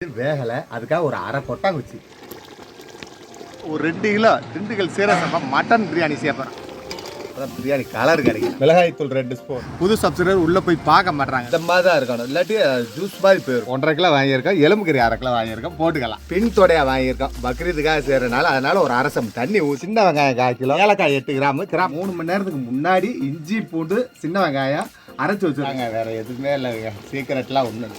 வேகலை அதுக்காக ஒரு அரை கொட்டாங்குச்சி ஒரு 2 கிலோ திண்டுக்கல் சீரக மட்டன் பிரியாணி சேர்ப்பேன். அதான் பிரியாணி கலர் கிடைக்கும். மிளகாய் தூள் 2 ஸ்பூன். புது சப்ஸ்கிரைபர் உள்ளே போய் பார்க்க மாட்டாங்க. இந்த மாதிரி தான் இருக்கணும், இல்லாட்டி ஜூஸ் மாதிரி போயிடும். 1.5 கிலோ வாங்கியிருக்கோம், எலும்புக்கறி 1/2 கிலோ வாங்கியிருக்கோம், போட்டுக்கலாம். பின் தொடையாக வாங்கியிருக்கோம், பக்ரீத்துக்காக செய்கிறனால. அதனால ஒரு அரசம் தண்ணி சின்ன வெங்காயம் 1/4 கிலோ, ஏலக்காய் 8 கிராம் 3 மணி நேரத்துக்கு முன்னாடி இஞ்சி பூண்டு சின்ன வெங்காயம் அரைச்சி வச்சுருக்காங்க. வேறு எதுவுமே இல்லைங்க, சீக்கிரட்லாம் ஒன்று.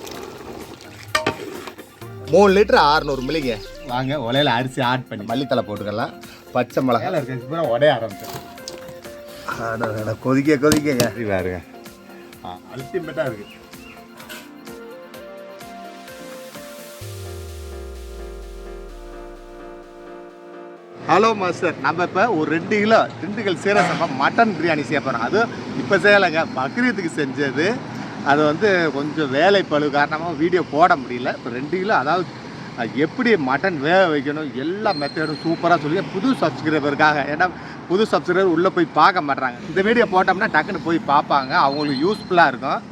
3 லிட்டர் 600 மில்லிங்க. வாங்க உலையில் அரிசி ஆட் பண்ணி மல்லித்தலை போட்டுக்கலாம். பச்சை மிளகாய் இருக்கு, உடைய ஆரம்பிச்சேன். கொதிக்க கொதிக்கங்க பாருங்க, அல்டிமேட்டாக இருக்கு. ஹலோ மாஸ்டர், நம்ம இப்போ ஒரு 2 கிலோ திண்டுக்கல் சீரக மட்டன் பிரியாணி சேர்ப்போம். அது இப்போ செய்யலைங்க, பக்ரீத்துக்கு செஞ்சது. அது கொஞ்சம் வேலை பழு காரணமாக வீடியோ போட முடியல. இப்போ 2 கிலோ, அதாவது எப்படி மட்டன் வேக வைக்கணும் எல்லா மெத்தடும் சூப்பராக சொல்லி புது சப்ஸ்கிரைபருக்காக. ஏன்னா புது சப்ஸ்கிரைபர் உள்ளே போய் பார்க்க மாட்டாங்க. இந்த வீடியோ போட்டோம்னா டக்குன்னு போய் பார்ப்பாங்க, அவங்களுக்கு யூஸ்ஃபுல்லாக இருக்கும்.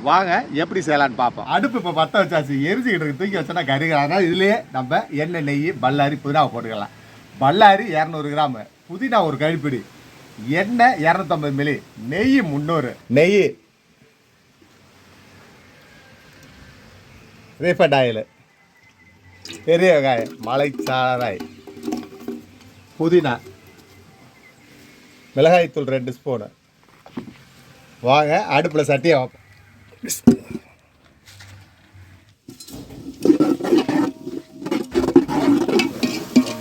வாங்க எப்படி செய்யலான்னு பார்ப்போம். அடுப்பு இப்போ பற்ற வச்சாச்சு, எரிஞ்சிக்கிட்டு இருக்கு. தூக்கி வச்சோன்னா கருக. அதனால் இதுலேயே நம்ம எண்ணெய், நெய், பல்லாரி, புதினாவை போட்டுக்கலாம். பல்லாரி 200 கிராம், புதினா ஒரு கைப்பிடி, எண்ணெய் 250 மில்லி, நெய் 300. நெய், ரீஃபைண்ட் ஆயில், பெரிய வெங்காயம், மலைச்சாராய், புதினா, மிளகாய் தூள் 2 ஸ்பூனு. வாங்க அடுப்பில் சட்டியை வைப்போம்.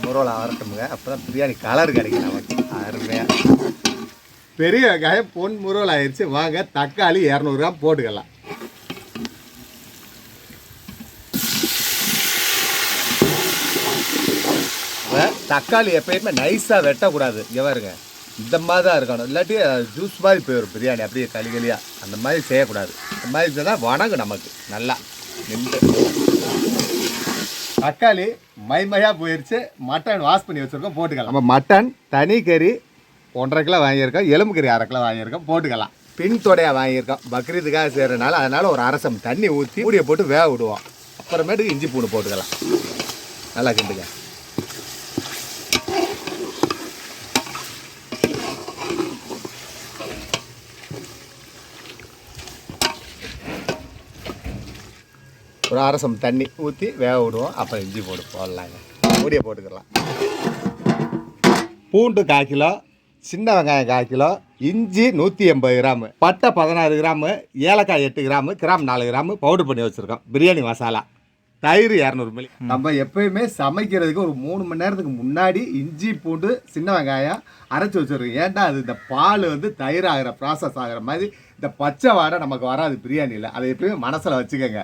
முரோல வரட்டுமுங்க, அப்போ தான் பிரியாணி கலர் கிடைக்கும் நமக்கு அருமையாக. பெரிய வெங்காயம் பொன் முரோல் ஆயிடுச்சு. வாங்க தக்காளி 200 கிராம் போட்டுக்கலாம். தக்காளி எப்பயுமே நைஸாக வெட்டக்கூடாது. இங்கே பாருங்க, இந்த மாதிரி தான் இருக்கணும், இல்லாட்டி ஜூஸ் மாதிரி போயிடும் பிரியாணி, அப்படியே களியாக. அந்த மாதிரி செய்யக்கூடாது. இந்த மாதிரி இருந்தால் வணங்கும் நமக்கு நல்லா நின்று. தக்காளி மைமையாக போயிடுச்சு. மட்டன் வாஷ் பண்ணி வச்சுருக்கோம், போட்டுக்கலாம். நம்ம மட்டன் தனி கறி 1.5 கிலோ வாங்கியிருக்கோம், எலும்புக்கறி 1/2 கிலோ வாங்கியிருக்கோம், போட்டுக்கலாம். பின் தொடையாக வாங்கியிருக்கோம், பக்ரீத்துக்காக செய்கிறனால. அதனால் ஒரு அரசம் தண்ணி ஊற்றி மூடியை போட்டு வேக விடுவோம். அப்புறமேட்டுக்கு இஞ்சி பூண்டு போட்டுக்கலாம். நல்லா கிண்டுங்க. ஒரு அரசம் தண்ணி ஊற்றி வேக விடுவோம். அப்புறம் இஞ்சி போடலாங்க. மூடியை போட்டுக்கலாம். பூண்டு 1/4 கிலோ, சின்ன வெங்காயம் 1/4 கிலோ, இஞ்சி 180 கிராம், பட்டை 16 கிராம், ஏலக்காய் 8 கிராம், கிராம் 4 கிராம் பவுடர் பண்ணி வச்சுருக்கோம். பிரியாணி மசாலா, தயிர் 200 மில்லி. நம்ம எப்பயுமே சமைக்கிறதுக்கு ஒரு 3 மணி நேரத்துக்கு முன்னாடி இஞ்சி பூண்டு சின்ன வெங்காயம் அரைச்சி வச்சுருக்கோம். ஏன்டா அது இந்த பால் தயிர் ஆகிற ப்ராசஸ் ஆகிற மாதிரி இந்த பச்சை வாடை நமக்கு வராது பிரியாணியில். அதை எப்பயுமே மனசில் வச்சுக்கோங்க.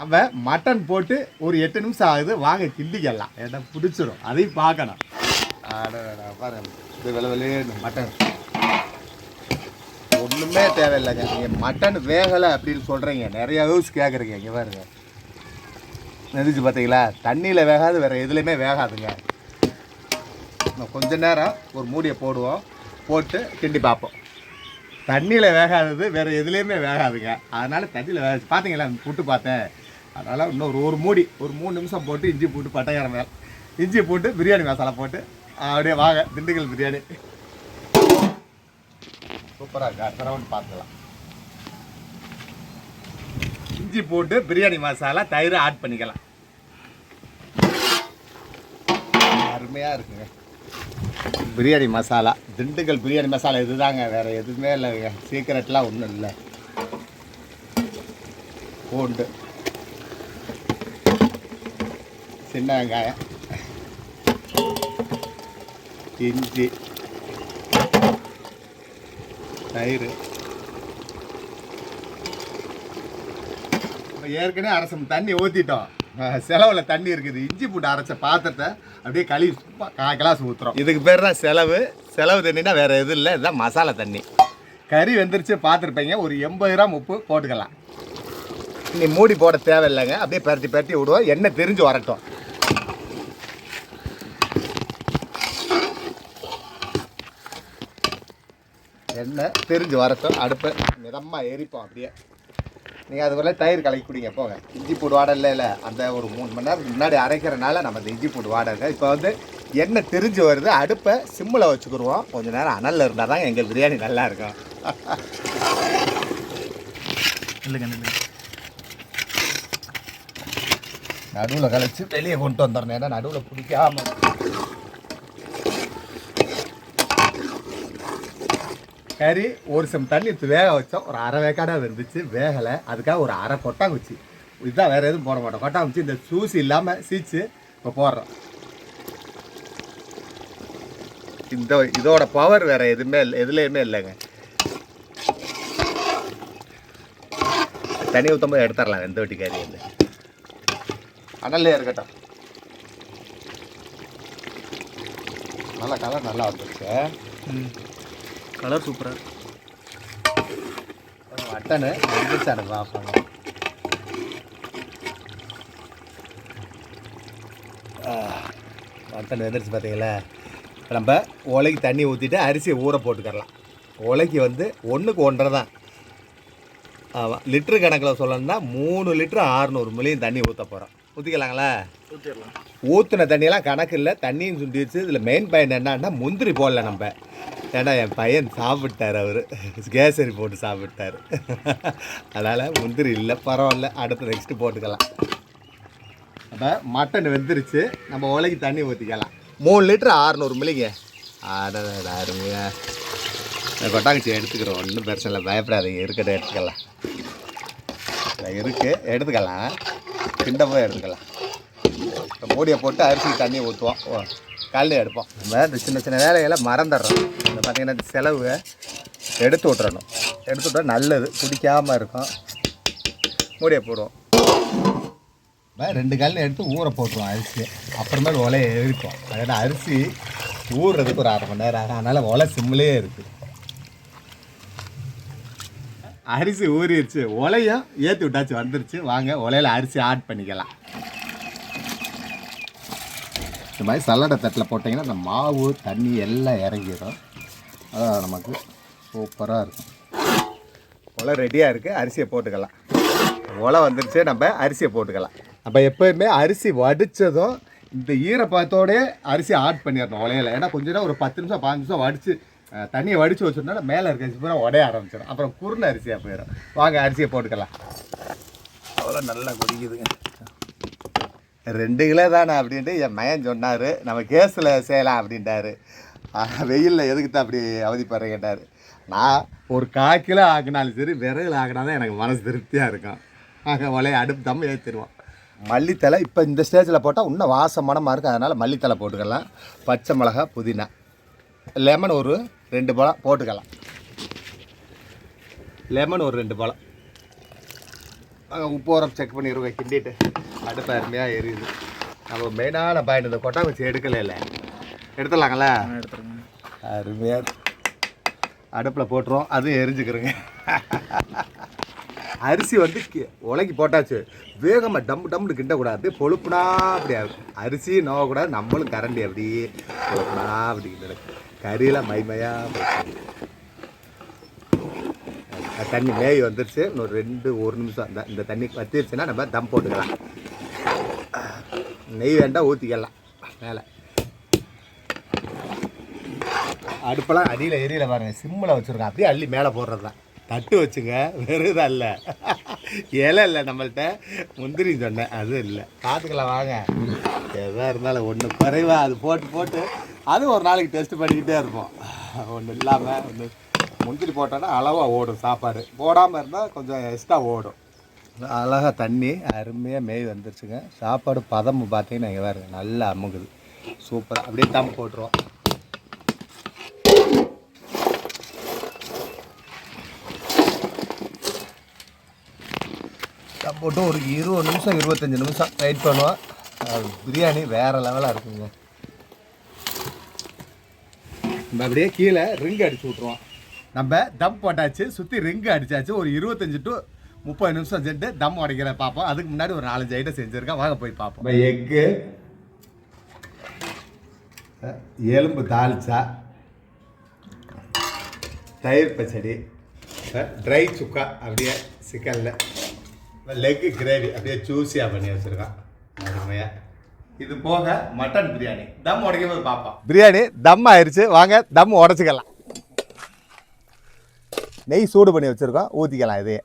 நம்ம மட்டன் போட்டு ஒரு 8 நிமிஷம் ஆகுது. வாங்க கிண்டிக்கலாம், ஏன்னா பிடிச்சிரும், அதையும் பார்க்கணும். பாருங்க, இது விளையே மட்டன் ஒன்றுமே தேவையில்லைங்க. நீங்கள் மட்டன் வேகலை அப்படின்னு சொல்கிறீங்க, நிறைய யூஸ் கேட்குறீங்க. இங்கே பாருங்க, நெரிச்சு பார்த்தீங்களா, தண்ணியில் வேகாது, வேறு எதுலேயுமே வேகாதுங்க. கொஞ்ச நேரம் ஒரு மூடியை போடுவோம், போட்டு கிண்டி பார்ப்போம். தண்ணியில் வேகாதது வேறு எதுலேயுமே வேகாதுங்க. அதனால் தண்ணியில் வேக பார்த்தீங்களா, புட்டு பார்த்தேன். அதனால் இன்னும் ஒரு மூடி ஒரு 3 நிமிஷம் போட்டு இஞ்சி போட்டு பட்டையாரம் மேலே இஞ்சி போட்டு பிரியாணி மசாலா போட்டு அப்படியே வாங்க திண்டுக்கல் பிரியாணி சூப்பராக இருக்கு. அடுத்த ரவுண்ட் பார்த்துக்கலாம். இஞ்சி போட்டு பிரியாணி மசாலா, தயிர் ஆட் பண்ணிக்கலாம். அருமையாக இருக்குங்க பிரியாணி மசாலா. திண்டுக்கல் பிரியாணி மசாலா இதுதாங்க, வேறு எதுவுமே இல்லைங்க. சீக்கிரட்லாம் ஒன்றும் இல்லை. பூண்டு, சின்ன வெங்காயம், இஞ்சி, தயிர். ஏற்கனவே அரசம் தண்ணி ஊற்றிட்டோம், செலவில் தண்ணி இருக்குது. இஞ்சி பூண்டு அரைச்ச பாத்திரத்தை அப்படியே கழுவி 1/4 கிளாஸ் ஊற்றுறோம். இதுக்கு பேர் தான் செலவு. செலவு தண்ணினா வேறு எதுவும் இல்லை, இதுதான் மசாலா தண்ணி. கறி வெந்துருச்சு பார்த்துருப்பீங்க. ஒரு 80 கிராம் உப்பு போட்டுக்கலாம். நீ மூடி போட தேவையில்லைங்க, அப்படியே பரட்டி பரட்டி விடுவோம். எண்ணெய் தெரிஞ்சு வரட்டும். எண்ணெய் தெரிஞ்சு வரட்டும். அடுப்பை மிதமாக எரிப்போம். அப்படியே நீங்கள் அதுக்குள்ளே தயிர் கலக்கி குடிங்க போங்க. இஞ்சி பூண்டு வாடை இல்லை அந்த ஒரு 3 மணி நேரம் முன்னாடி அரைக்கிறனால நம்ம இந்த இஞ்சி பூண்டு வாடை இருக்குது. இப்போ வந்து எண்ணெய் திரிஞ்சு வருது. அடுப்பை சிம்மில் வச்சுக்கிடுவோம். கொஞ்சம் நேரம் அனலில் இருந்தால் தான் எங்கள் பிரியாணி நல்லா இருக்கும். நடுவில் கழிச்சு வெளியே கொண்டு வந்துடணும். ஏன்னா நடுவில் பிடிக்காம கறி ஒரு சம் தண்ணி வேக வச்சோம். ஒரு அரை வேக்காடாக இருந்துச்சு, வேகலை. அதுக்காக ஒரு அரை கொட்டாங்குச்சி, இதுதான் வேறு எதுவும் போட மாட்டோம். கொட்டாங்குச்சி இந்த சூசி இல்லாமல் சீச்சு இப்போ போடுறோம். இதோட பவர் வேறு எதுலேயுமே இல்லைங்க. தண்ணி ஊற்றும்போது எடுத்துடலாம். எந்த வட்டி கறி இல்லை, அனல்லே இருக்கட்டும். நல்லா கலர் நல்லா வந்துருச்சு. கலர் சூப்பராக இருக்கு. மட்டனு வந்துருச்சு. அதை பார்ப்பாங்க. மட்டன் வந்துருச்சு பார்த்தீங்களா. இப்போ நம்ம உலைக்கு தண்ணி ஊற்றிட்டு அரிசியை ஊற போட்டுக்கரலாம். உலைக்கு வந்து 1க்கு 1.5 தான். ஆமாம், லிட்ரு கணக்கில் சொல்லணும்னா 3 லிட்ரு 600 மில்லியும் தண்ணி ஊற்ற போகிறோம். ஊற்றிக்கலாங்களா? ஊற்றிடலாம். ஊற்றின தண்ணியெல்லாம் கணக்கு இல்லை, தண்ணியும் சுண்டிடுச்சு. இதில் மெயின் பாயிண்ட் என்னன்னா முந்திரி போடல நம்ம. ஏன்னா என் பையன் சாப்பிட்டார், அவர் கேசரி போட்டு சாப்பிட்டார். அதனால் முந்திரி இல்லை, பரவாயில்ல. அடுத்து நெக்ஸ்ட்டு போட்டுக்கலாம். அப்போ மட்டன் வெந்துருச்சு. நம்ம உலைக்கு தண்ணி ஊற்றிக்கலாம். 3 லிட்ரு 600 மில்லிங்க. அருமையா கொட்டாங்குச்சி எடுத்துக்கிறோம். ஒன்றும் பிரச்சனை இல்லை, பயப்படாதீங்க. இருக்கட்டும், எடுத்துக்கலாம். இருக்குது, எடுத்துக்கலாம். கிண்ட போய் எடுத்துக்கலாம். இப்போ மூடியை போட்டு அரிசி தண்ணி ஊற்றுவோம், கல் எடுப்போம். நம்ம இந்த சின்ன சின்ன வேலையெல்லாம் மறந்துடுறோம். இந்த பார்த்திங்கன்னா இந்த செலவு எடுத்து விட்றணும். எடுத்து விட்டா நல்லது, பிடிக்காமல் இருக்கும். மூடியை போடுவோம். 2 கல் எடுத்து ஊற போட்டுருவோம் அரிசி. அப்புறமேல் உலையை எரிப்போம். அதனால் அரிசி ஊறுறதுக்கு ஒரு 1/2 மணி நேரம் ஆகும். அதனால் உலை சிம்மிலே இருக்குது. அரிசி ஊறிடுச்சு, உலையும் ஏற்றி விட்டாச்சு, வந்துருச்சு. வாங்க உலையில் அரிசி ஆட் பண்ணிக்கலாம். இந்த மாதிரி சல்லடை தட்டில் போட்டிங்கன்னா இந்த மாவு தண்ணி எல்லாம் இறங்கிடும். அதான் நமக்கு சூப்பராக இருக்கும். உலை ரெடியாக இருக்குது, அரிசியை போட்டுக்கலாம். உலை வந்துருச்சு, நம்ம அரிசியை போட்டுக்கலாம். அப்போ எப்போயுமே அரிசி வடித்ததும் இந்த ஈரப்பதத்தோடய அரிசி ஆட் பண்ணிடணும் உலையில். ஏன்னா கொஞ்சம் நேரம் ஒரு 10 நிமிஷம் 15 நிமிஷம் வடித்து தண்ணியை வடித்து வச்சுருந்தோன்னா மேலே இருக்க அரிசி பூரா உடைய ஆரம்பிச்சிடும். அப்புறம் குருணை அரிசியாக போயிடும். வாங்க அரிசியை போட்டுக்கலாம். அவ்வளோ நல்லா கொதிக்குதுங்க. 2 கிலோ தானே அப்படின்ட்டு என் மயன் சொன்னார். நம்ம கேஸில் செய்யலாம் அப்படின்ட்டாரு. வெயிலில் எதுக்கு தான் அப்படி அவதிப்படுற கேட்டார். நான் ஒரு 1/4 கிலோ ஆக்கினாலும் சரி, விறகுல ஆக்கினா தான் எனக்கு மனசு திருப்தியாக இருக்கும். நாங்கள் உலையை அடுப்பு தம்ம ஏற்றிடுவோம். மல்லித்தலை இப்போ இந்த ஸ்டேஜில் போட்டால் இன்னும் வாசமானமாக இருக்குது. அதனால் மல்லித்தலை போட்டுக்கலாம். பச்சை மிளகா, புதினா, லெமன் ஒரு 2 பழம் போட்டுக்கலாம். லெமன் ஒரு 2 பழம். உப்பு உரம் செக் பண்ணிடுவோம். கிண்டிட்டு அடுப்பு அருமையாக எரியுது. நம்ம மெயினான பாயிண்ட் இந்த கொட்டாங்குச்சி எடுக்கல, எடுத்துடலாங்களா? எடுத்துருங்க. அருமையாக அடுப்பில் போட்டுருவோம். அதுவும் எரிஞ்சுக்கிறோங்க. அரிசி வந்து உலைக்கு போட்டாச்சு, வேகமாக டம்னு கிண்டக்கூடாது. பொழுப்புனா அப்படி ஆகும். அரிசி நோவக்கூடாது, நம்மளும் கரண்டி அப்படியே பொழுப்புனா அப்படி கிண்டணும். கறியெல்லாம் மைமையாக தண்ணி மேய் வந்துருச்சு. இன்னொரு 1 நிமிஷம் இந்த தண்ணி வத்திருச்சுன்னா நம்ம தம் போட்டுக்கலாம். நெய் வேண்டாம், ஊற்றிக்கலாம் மேலே. அடுப்பெல்லாம் அடியில் எரியல பாருங்கள், சிம்மில் வச்சுருக்கோம். அப்படியே அள்ளி மேலே போடுறது தான். தட்டு வச்சுங்க, வெறுதான் இல்லை, இலை இல்லை நம்மள்கிட்ட. முந்திரி சொன்னேன், அது இல்லை. பார்த்துக்கலாம் வாங்க. எதாக இருந்தாலும் ஒன்று குறைவா அது போட்டு அது ஒரு நாளைக்கு டெஸ்ட் பண்ணிக்கிட்டே இருப்போம். ஒன்றும் இல்லாமல் ஒன்று முந்திரி போட்டோன்னா அளவாக ஓடும் சாப்பாடு. போடாமல் இருந்தால் கொஞ்சம் எக்ஸ்ட்ரா ஓடும். அழகாக தண்ணி அருமையாக மேய் வந்துருச்சுங்க. சாப்பாடு பதம் பார்த்தீங்கன்னா இங்கே வேறு நல்லா அமுகுது, சூப்பராக. அப்படியே தம் போட்டுருவோம். தம் போட்டு ஒரு 20 நிமிஷம் 25 நிமிஷம் வெயிட் பண்ணுவோம். பிரியாணி வேறு லெவலாக இருக்குங்க. நம்ம அப்படியே கீழே ரிங்கு அடிச்சு விட்ருவோம். நம்ம தம் போட்டாச்சு, சுற்றி ரிங்கு அடித்தாச்சு. ஒரு 25 to 30 நிமிஷம் சென்று தம் உடைக்கிற பார்ப்போம். அதுக்கு முன்னாடி ஒரு 4-5 ஐட்டம் செஞ்சுருக்கேன், வாங்க போய் பார்ப்போம். எக்கு, எலும்பு தாளிச்சா, தயிர் பச்சடி, ட்ரை சுக்கா அப்படியே சிக்கனில் லெக் கிரேவி அப்படியே ஜூஸியாக பண்ணி வச்சுருக்கான் அருமையாக. இது போக மட்டன் பிரியாணி தம் உடைக்கும் போது பார்ப்போம். பிரியாணி தம் ஆயிடுச்சு, வாங்க தம் உடச்சிக்கலாம். நெய் சூடு பண்ணி வச்சுருக்கோம், ஊற்றிக்கலாம். இதே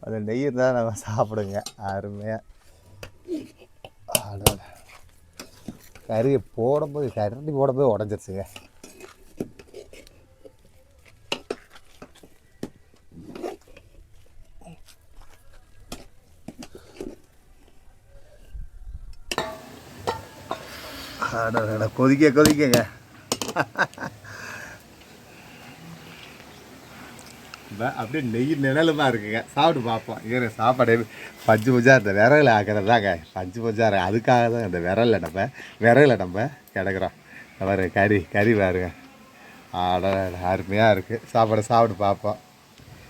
அது நெய் இருந்தால் நம்ம சாப்பிடுங்க அருமையாக. கறியை போடும்போது கரண்டி போடும்போது உடஞ்சிருச்சுங்க. கொதிக்கங்க. அப்படியே நெய் நிழலுமா இருக்குங்க. சாப்பிட்டு பார்ப்போம். ஏன்னா சாப்பாடு பஞ்சு பஞ்சாக இந்த விரலில் ஆக்கிறது தாங்க பஞ்சு பஞ்சாக. அதுக்காக தான் இந்த விரலில் நம்ம கிடக்குறோம். வேறு கறி பாருங்க. அருமையாக இருக்குது. சாப்பிட்டு பார்ப்போம்.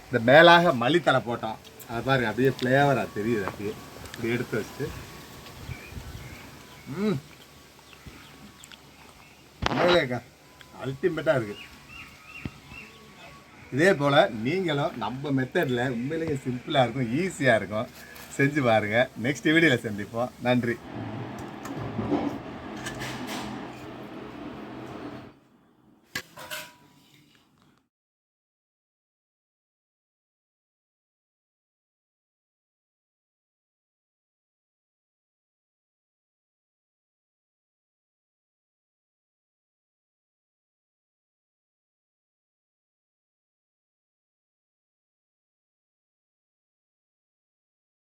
இந்த மேலாக மல்லித்தலை போட்டோம், அதை பாருங்க அப்படியே ஃப்ளேவராக தெரியுது. அப்படியே இப்படி எடுத்து வச்சுட்டு அல்டிமேட்டாக இருக்குது. இதே போல் நீங்களும் நம்ம மெத்தடில் உண்மையிலேயே சிம்பிளாக இருக்கும், ஈஸியாக இருக்கும், செஞ்சு பாருங்கள். நெக்ஸ்ட் வீடியோவில் சந்திப்போம். நன்றி.